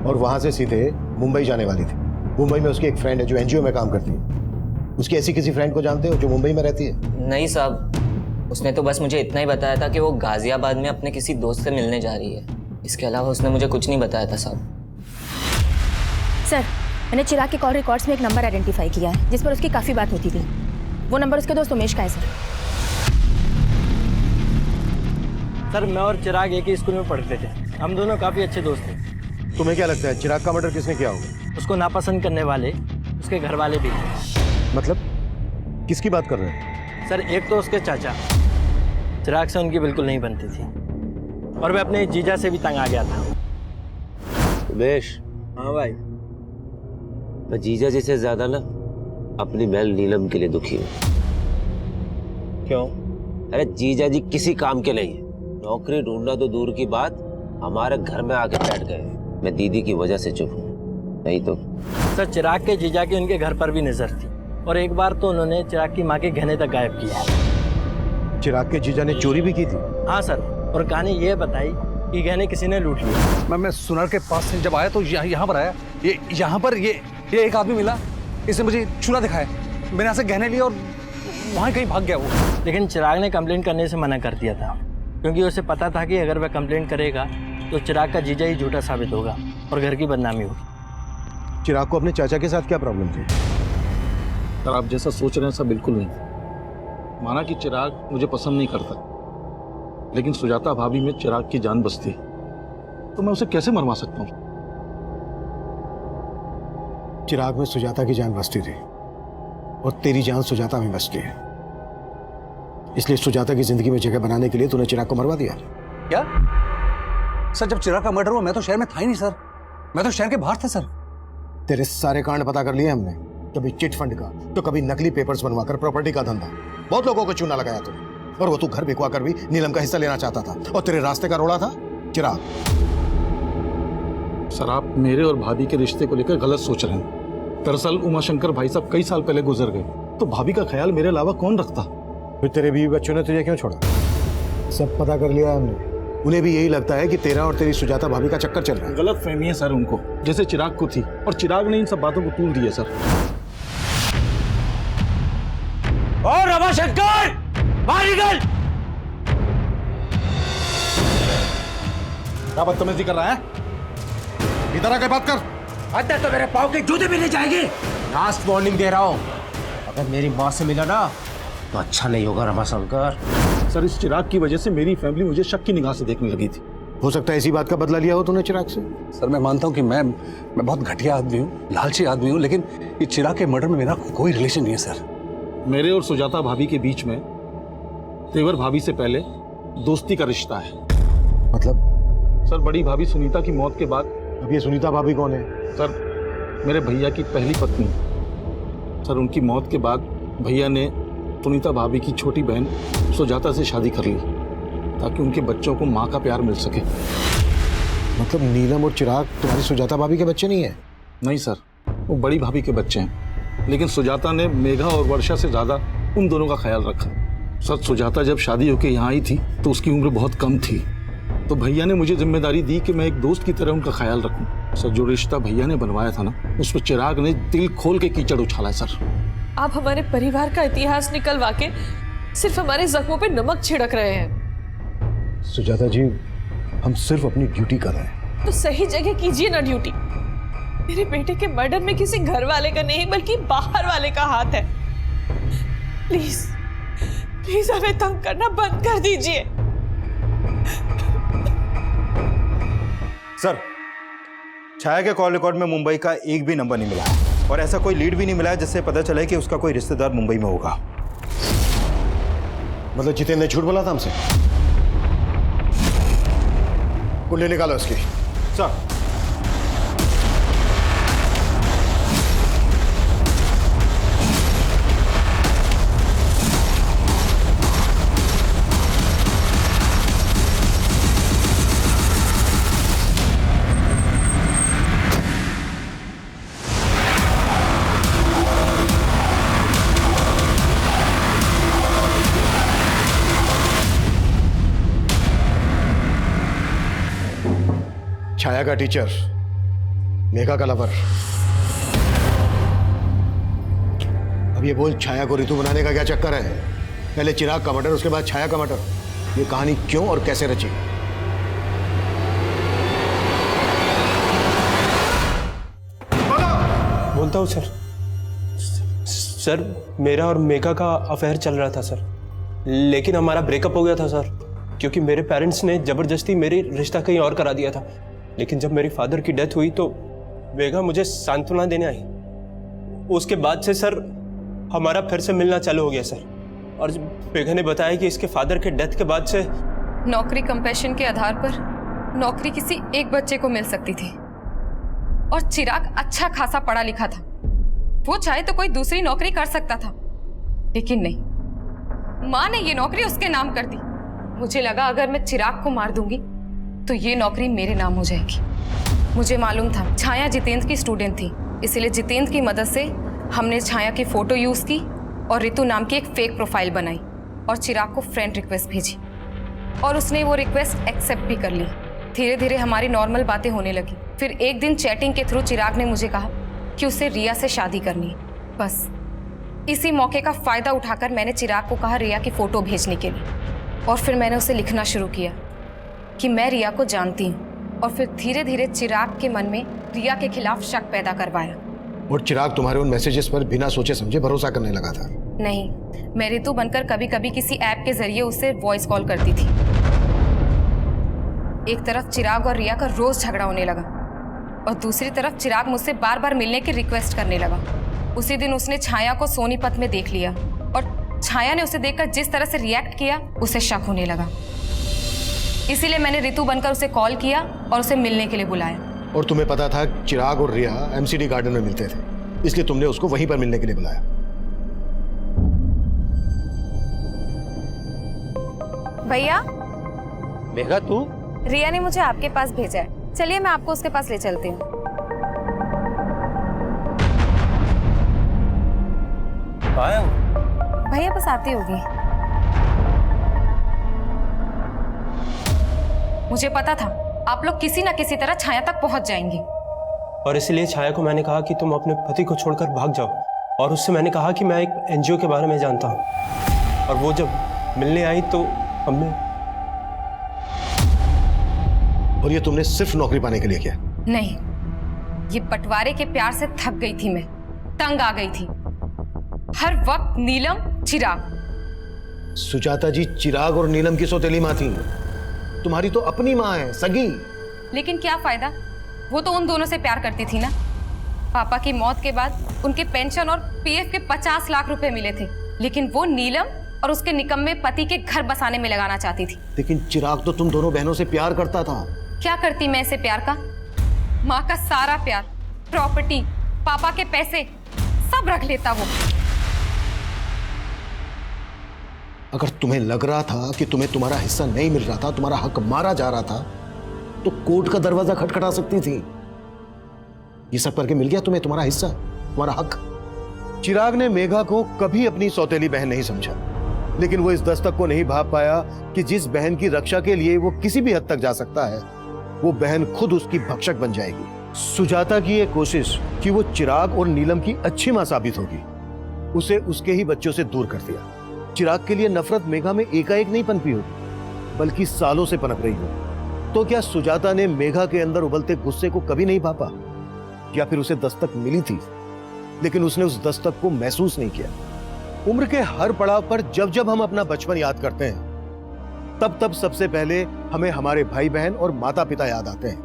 और वहाँ से सीधे मुंबई जाने वाली थी। मुंबई में उसकी एक फ्रेंड है जो एनजीओ में काम करती है। उसकी ऐसी किसी फ्रेंड को जानते हो जो मुंबई में रहती है?
नहीं साहब, उसने तो बस मुझे इतना ही बताया था कि वो गाजियाबाद में अपने किसी दोस्त से मिलने जा रही है। इसके अलावा उसने मुझे कुछ नहीं बताया था साहब।
सर, मैंने चिराग के कॉल रिकॉर्ड्स में एक नंबर आइडेंटिफाई किया है जिस पर उसकी काफ़ी बात होती थी। वो नंबर उसके दोस्त उमेश का है सर।
सर मैं और चिराग एक ही स्कूल में पढ़ते थे, हम दोनों काफ़ी अच्छे दोस्त थे।
तुम्हें क्या लगता है चिराग का मर्डर किसने किया होगा?
उसको नापसंद करने वाले उसके घर वाले भी थे।
मतलब किसकी बात कर रहे हैं?
सर एक तो उसके चाचा, चिराग से उनकी बिल्कुल नहीं बनती थी, और मैं अपने जीजा से भी तंग आ गया था।
उमेश।
हाँ भाई।
मैं जीजा जी से ज्यादा ना अपनी बहन नीलम के लिए दुखी हूँ।
क्यों?
अरे जीजा जी किसी काम के नहीं है, नौकरी ढूंढना तो दूर की बात, हमारे घर में आके बैठ गए। मैं दीदी की वजह से चुप हूँ, नहीं तो।
सर चिराग के जीजा की उनके घर पर भी नजर थी, और एक बार तो उन्होंने चिराग की माँ के गहने तक गायब किया।
चिराग के जीजा ने चोरी भी की थी?
हाँ सर, और कहानी ये बताई कि गहने किसी ने लूट लिए।
मैं सुनार के पास से जब आया तो यहाँ पर आया, ये यहाँ पर ये एक आदमी मिला, इसने मुझे चूल्हा दिखाया, मैंने यहाँ से गहने लिए और वहाँ कहीं भाग गया वो।
लेकिन चिराग ने कंप्लेंट करने से मना कर दिया था, क्योंकि उसे पता था कि अगर वह कंप्लेंट करेगा तो चिराग का जीजा ही झूठा साबित होगा और घर की बदनामी होगी।
चिराग को अपने चाचा के साथ क्या प्रॉब्लम थी?
सर आप जैसा सोच रहे हैं सब बिल्कुल नहीं। माना कि चिराग मुझे पसंद नहीं करता, लेकिन सुजाता भाभी में चिराग की जान बसती, तो मैं उसे कैसे मरवा सकता हूँ?
चिराग में सुजाता की जान बसती थी और तेरी जान सुजाता में बसती है, इसलिए सुजाता की जिंदगी में जगह बनाने के लिए तूने चिराग को मरवा दिया।
क्या सर, जब चिराग का मर्डर हुआ मैं तो शहर में था ही नहीं सर, मैं तो शहर के बाहर था सर।
तेरे सारे कांड पता कर लिए हमने, कभी चिट फंड का तो कभी नकली पेपर्स बनवाकर प्रॉपर्टी का धंधा, बहुत लोगों को चूना लगाया तूने, और वो तू घर बिकवा कर भी नीलम का हिस्सा लेना चाहता था, और तेरे रास्ते का रोड़ा था चिराग।
सर आप मेरे और भाभी के रिश्ते को लेकर गलत सोच रहे हैं। दरअसल उमाशंकर भाई साहब कई साल पहले गुजर गए, तो भाभी का ख्याल मेरे अलावा कौन रखता?
फिर तेरे बीवी बच्चों ने तुझे क्यों छोड़ा? सब पता कर लिया हमने, उन्हें भी यही लगता है कि तेरा और तेरी सुजाता भाभी का चक्कर चल रहा है।
गलत फहमी है सर उनको, जैसे चिराग को थी, और चिराग ने इन सब बातों को तूल दिया सर।
और रमाशंकर बाहर निकल!
क्या बदतमीजी कर रहा है? इधर आके बात कर।
अंदर तो मेरे पाँव के जूते भी नहीं जाएंगे। लास्ट वार्निंग दे रहा हूँ, अगर मेरी माँ से मिला ना तो अच्छा नहीं होगा रमाशंकर।
सर इस चिराग की वजह से मेरी फैमिली मुझे शक की निगाह से देखने लगी थी।
हो सकता है इसी बात का बदला लिया हो तूने चिराग से।
सर मैं मानता हूँ कि मैं बहुत घटिया आदमी हूँ, लालची आदमी हूँ, लेकिन ये चिराग के मर्डर में मेरा कोई रिलेशन नहीं है सर।
मेरे और सुजाता भाभी के बीच में तेवर भाभी से पहले दोस्ती का रिश्ता है।
मतलब?
सर बड़ी भाभी सुनीता की मौत के बाद
ये सुनीता भाभी कौन है?
सर मेरे भैया की पहली पत्नी। सर उनकी मौत के बाद भैया ने सुनीता भाभी की छोटी बहन सुजाता से शादी कर ली ताकि उनके बच्चों को माँ का प्यार मिल सके।
मतलब नीलम और चिराग तुम्हारी सुजाता भाभी के बच्चे नहीं है?
नहीं सर, वो बड़ी भाभी के बच्चे हैं, लेकिन सुजाता ने मेघा और वर्षा से ज़्यादा उन दोनों का ख्याल रखा। सर सुजाता जब शादी होकर यहाँ आई थी तो उसकी उम्र बहुत कम थी, तो भैया ने मुझे जिम्मेदारी दी कि मैं एक दोस्त की तरह उनका ख्याल रखूं। सर जो रिश्ता भैया ने बनवाया था ना, उस पर चिराग ने दिल खोल के कीचड़ उछाला है। सर
आप हमारे परिवार का इतिहास निकलवा के सिर्फ हमारे जख्मों पे नमक छिड़क रहे हैं।
सुजाता जी, हम सिर्फ अपनी ड्यूटी कर रहे हैं।
तो सही जगह कीजिए ना ड्यूटी। मेरे बेटे के मर्डर में किसी घर वाले का नहीं बल्कि बाहर वाले का हाथ है। प्लीज प्लीज हमें तंग करना बंद कर दीजिए।
सर, छाया के कॉल रिकॉर्ड में मुंबई का एक भी नंबर नहीं मिला है और ऐसा कोई लीड भी नहीं मिला है जिससे पता चले कि उसका कोई रिश्तेदार मुंबई में होगा।
मतलब जितेंद्र ने झूठ बोला था हमसे? कुंडली निकालो उसकी।
सर
छाया का टीचर, मेघा का लवर। अब ये बोल, छाया को ऋतु बनाने का क्या चक्कर है? पहले चिराग का मर्डर, उसके बाद छाया का मर्डर। ये कहानी क्यों और कैसे रची?
बोलता हूँ सर। सर मेरा और मेघा का अफेयर चल रहा था सर, लेकिन हमारा ब्रेकअप हो गया था सर, क्योंकि मेरे पेरेंट्स ने जबरदस्ती मेरी रिश्ता कहीं और करा दिया था। लेकिन जब मेरी फादर की डेथ हुई तो मेघा मुझे सांत्वना देने आई। उसके बाद से सर हमारा फिर से मिलना चालू हो गया सर, और मेघा ने बताया कि इसके फादर के डेथ के बाद से
नौकरी कंपैशन के आधार पर नौकरी किसी एक बच्चे को मिल सकती थी, और चिराग अच्छा खासा पढ़ा लिखा था, वो चाहे तो कोई दूसरी नौकरी कर सकता था, लेकिन नहीं, माँ ने ये नौकरी उसके नाम कर दी। मुझे लगा अगर मैं चिराग को मार दूंगी तो ये नौकरी मेरे नाम हो जाएगी। मुझे मालूम था छाया जितेंद्र की स्टूडेंट थी, इसलिए जितेंद्र की मदद से हमने छाया की फोटो यूज की और ऋतु नाम की एक फेक प्रोफाइल बनाई और चिराग को फ्रेंड रिक्वेस्ट भेजी, और उसने वो रिक्वेस्ट एक्सेप्ट भी कर ली। धीरे धीरे हमारी नॉर्मल बातें होने लगी। फिर एक दिन चैटिंग के थ्रू चिराग ने मुझे कहा कि उसे रिया से शादी करनी है। बस इसी मौके का फायदा उठाकर मैंने चिराग को कहा रिया की फोटो भेजने के लिए, और फिर मैंने उसे लिखना शुरू किया कि मैं रिया को जानती हूँ, और फिर धीरे धीरे चिराग के मन में रिया के खिलाफ शक पैदा करवाया।
और चिराग तुम्हारे उन मैसेजेस पर बिना सोचे समझे भरोसा करने लगा था?
नहीं, मैं ऋतु बनकर कभी कभी किसी ऐप के जरिए उससे वॉइस कॉल करती थी। एक तरफ चिराग और रिया का रोज झगड़ा होने लगा, और दूसरी तरफ चिराग मुझसे बार बार मिलने की रिक्वेस्ट करने लगा। उसी दिन उसने छाया को सोनीपत में देख लिया, और छाया ने उसे देखकर जिस तरह से रिएक्ट किया उसे शक होने लगा। इसीलिए मैंने ऋतु बनकर उसे कॉल किया और उसे मिलने के लिए बुलाया।
और तुम्हें पता था चिराग और रिया एमसीडी गार्डन में मिलते थे, इसलिए तुमने उसको वहीं पर मिलने के लिए बुलाया।
भैया,
मेघा तू?
रिया ने मुझे आपके पास भेजा है, चलिए मैं आपको उसके पास ले चलती हूँ। भैया बस आती होगी। मुझे पता था आप लोग किसी ना किसी तरह छाया तक पहुंच जाएंगे,
और इसलिए छाया को मैंने कहा कि तुम अपने पति को छोड़कर भाग जाओ, और उससे मैंने कहा कि मैं एक एनजीओ के बारे में जानता हूँ। और वो जब मिलने आई तो हमने।
और ये तुमने सिर्फ नौकरी पाने के लिए किया?
नहीं, ये बंटवारे के प्यार से थक गई थी, मैं तंग आ गई थी। हर वक्त नीलम चिराग।
सुजाता जी, चिराग और नीलम की सौतेली माँ थी, तुम्हारी तो अपनी माँ है, सगी।
लेकिन क्या फायदा, वो तो उन दोनों से प्यार करती थी ना। पापा की मौत के बाद उनके पेंशन और पीएफ के 50 लाख रुपए मिले थे, लेकिन वो नीलम और उसके निकम्मे पति के घर बसाने में लगाना चाहती थी।
लेकिन चिराग तो तुम दोनों बहनों से प्यार करता था।
क्या करती मैं इसे प्यार का? माँ का सारा प्यार, प्रॉपर्टी, पापा के पैसे सब रख लेता वो।
अगर तुम्हें लग रहा था कि तुम्हें तुम्हारा हिस्सा नहीं मिल रहा था, तुम्हारा हक मारा जा रहा था, तो कोर्ट का दरवाजा खटखटा सकती थी। ये सब करके मिल गया तुम्हें तुम्हारा हिस्सा, तुम्हारा हक। चिराग ने मेघा को कभी अपनी सौतेली बहन नहीं समझा, लेकिन वो इस दस्तक को नहीं भाप पाया कि जिस बहन की रक्षा के लिए वो किसी भी हद तक जा सकता है, वो बहन खुद उसकी भक्षक बन जाएगी। सुजाता की ये कोशिश कि वो चिराग और नीलम की अच्छी मां साबित होगी, उसे उसके ही बच्चों से दूर कर दिया। चिराग के लिए नफरत मेघा में एकाएक नहीं पनपी होगी, बल्कि सालों से पनप रही हो। तो क्या सुजाता ने मेघा के अंदर उबलते गुस्से को कभी नहीं भापा? या फिर उसे दस्तक मिली थी लेकिन उसने उस दस्तक को महसूस नहीं किया? उम्र के हर पड़ाव पर जब जब हम अपना बचपन याद करते हैं, तब तब सबसे पहले हमें हमारे भाई बहन और माता पिता याद आते हैं।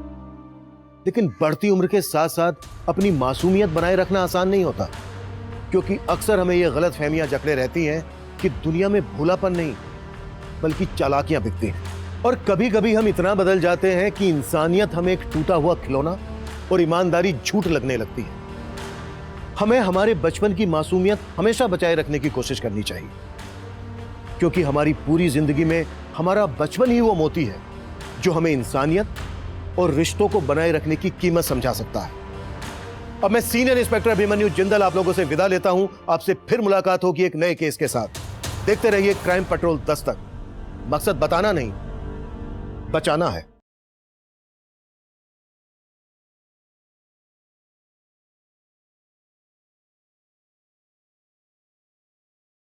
लेकिन बढ़ती उम्र के साथ साथ अपनी मासूमियत बनाए रखना आसान नहीं होता, क्योंकि अक्सर हमें यह गलत फहमियां जकड़े रहती हैं कि दुनिया में भोलापन नहीं बल्कि चालाकियां बिकती हैं। और कभी कभी हम इतना बदल जाते हैं कि इंसानियत हमें एक टूटा हुआ खिलौना और ईमानदारी झूठ लगने लगती है। हमें हमारे बचपन की मासूमियत हमेशा बचाए रखने की कोशिश करनी चाहिए, क्योंकि हमारी पूरी जिंदगी में हमारा बचपन ही वो मोती है जो हमें इंसानियत और रिश्तों को बनाए रखने की कीमत समझा सकता है। अब मैं सीनियर इंस्पेक्टर अभिमन्यु जिंदल आप लोगों से विदा लेता हूं। आपसे फिर मुलाकात होगी एक नए केस के साथ। देखते रहिए क्राइम पेट्रोल दस्तक। मकसद बताना नहीं, बचाना है।